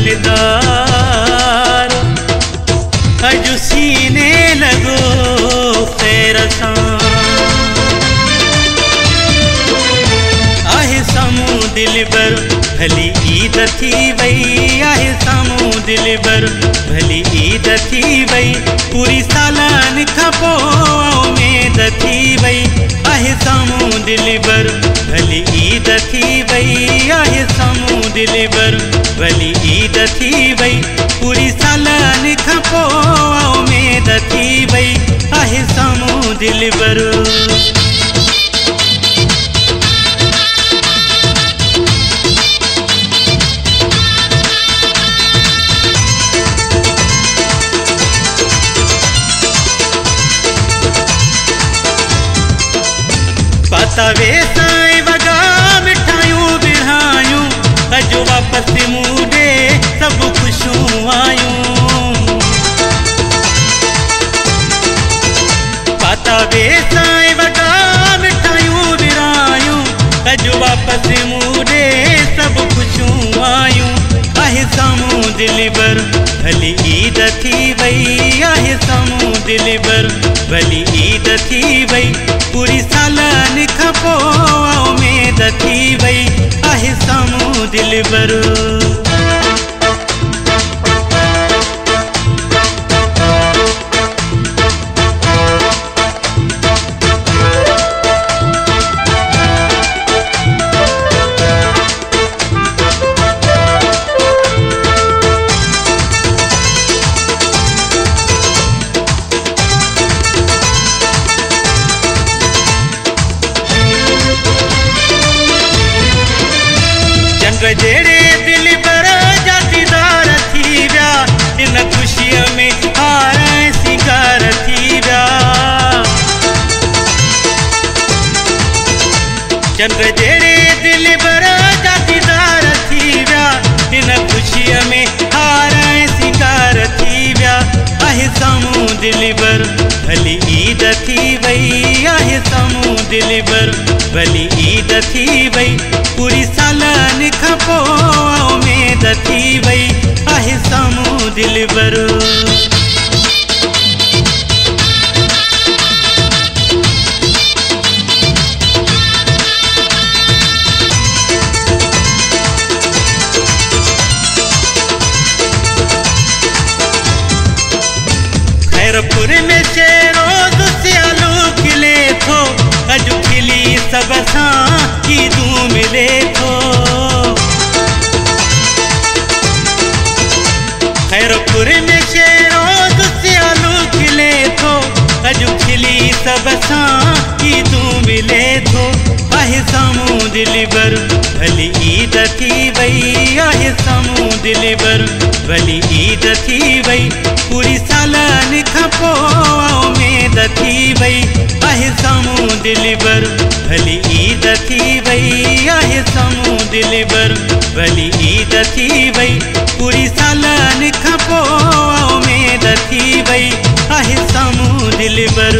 दिलदार अजु सीने लगो खैर सां आहे सामूं दिलबर भली ईद थी वई आहे सामूं दिलबर भली ईद थी वई पूरी सालन खां पोइ उमेद थी वई आहे सामूं दिलबर भली ईद थी वई आहे सामूं दिलबर भली ईद थी वई पूरी सालन खां पोइ उमेद थी वई आहे सामूं दिलबर तवे साईं वगा मिठायूं बिरहायूं अजो वापसि मूडे सब खुशूं आयूं तवे साईं वगा मिठायूं बिरहायूं अजो वापसि मूडे सब खुशूं आयूं आहे सामूं दिलबर भली ईद थी वई आहे सामूं दिलबर भली ईद थी वई पूरी सालन खां पोइ उमेद थी वई आहे सामूं दिलबर जेड़े दिलबर जा दीदार थी विया इन खुशीअ में हार सिंगार थी विया चंद्र जेड़े दिलबर जा दीदार थी विया इन खुशीअ में हार सिंगार थी विया आहे सामूं दिलबर भली ईद थी वई आहे सामूं दिलबर भली ईद थी वई पूरी सालन खां पोइ उमेद थी वई आहे सामूं दिलबर खैरपुर में रोज़ सियालो खिले थो अजु खिली सब सां ईदूं मिले थो खैरपुर में रोज़ सियालो खिले थो अजु खिली सब सां ईदूं मिले थो आहे सामूं दिलबर भली ईद थी वई आहे सामूं दिलबर भली ईद थी वई पूरी सालन खां पोइ उमेद थी वई आहे सामूं दिलबर भली ईद थी वई आहे सामूं दिलबर भली ईद थी वई पूरी सालन खां पोइ उमेद थी वई आहे सामूं दिलबर